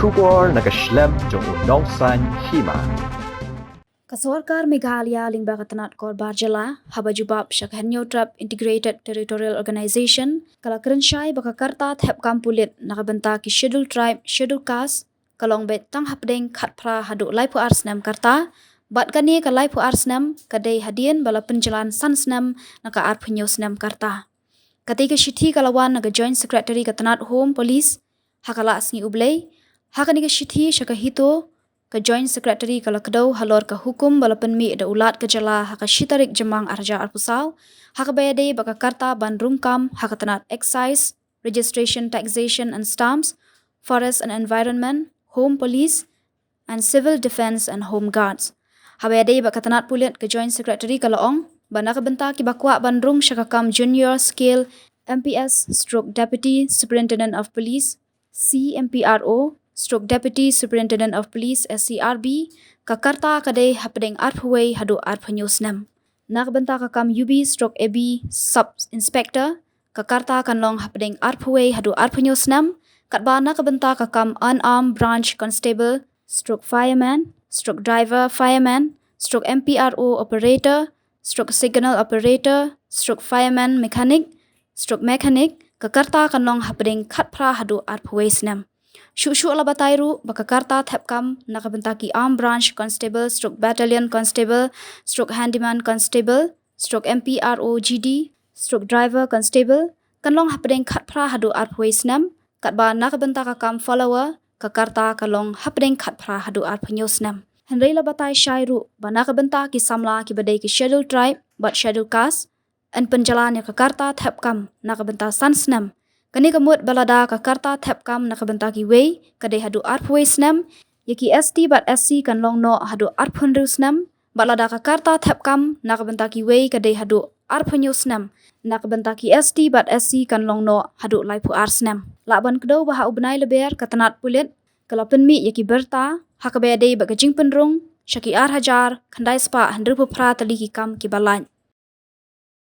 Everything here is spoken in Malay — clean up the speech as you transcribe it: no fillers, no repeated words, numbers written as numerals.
Shubor nakaslem jong unongsan Hima. Sorkar Meghalaya lingba katanat kor Barjala haba Jubab shakhanyo Thep Integrated Territorial Organization kala kerensyai baka karta Thep Pulit nakabenta ki schedule tribe schedule caste kalong bet tang hapdeng khatpra hadu lai pu Snem karta bat kani ka lai pu Snem kadai hadian bala Pynjlan san Snem naka penyo Snem karta katika shithi kalawan naga joint secretary katanat home police hakala asngi ublei hakani ka shithi shaka Hito ka joint secretary kala kedau halor ka hukum bala penmi da ulat ke jala haka shitarik jemang arja arpusau haka bayade baka karta ban rumkam haka tanat excise registration taxation and stamps forest and environment home police and civil defense and home guards habayade baka tanat pulit ka joint secretary kala ong bana ka benta ki bakwa bandrung shakakam junior scale MPS stroke deputy superintendent of police CMPRO stroke Deputy Superintendent of Police SCRB kakarta kadai hapdeng arphuwei hadu arphanyo Snem nakbenta kakam UB stroke AB Sub Inspector kakarta kanlong hapdeng arphuwei hadu arphanyo Snem katba nakbenta kakam unarmed branch constable stroke fireman stroke driver fireman stroke MPRO operator stroke signal operator stroke fireman mechanic stroke mechanic kakarta kanlong hapdeng khatpra hadu arphuwei Snem Shushu ala batairu baka karta Thep nakabentaki armed branch constable stroke battalion constable stroke handyman constable stroke MPRO GD stroke driver constable kanlong hapdeng khatpra hadu arphuwei Snem katba nakabentaka follower kakarta kalong hapdeng khatpra hadu arphanyo Snem henrei la batai shairu banakabenta ki samla ki badai ki schedule tribe but schedule caste and Pynjlan ya kakarta Thep nakabenta san Snem kani kamut balada ka karta Thep nakabenta ki wei kadai hadu arphuwei Snem yaki ST bat SC kanlong no hadu arphunru Snem balada ka karta Thep nakabenta ki wei kadai hadu arphanyo Snem nakabenta ki ST bat SC kanlong no hadu lai pu Snem laban kedau baha ubnai leber katanat pulit kalapen mi yaki berta hakabede bagajing penrung syaki hajar khandai spa handru pupra tali ki kam ki balan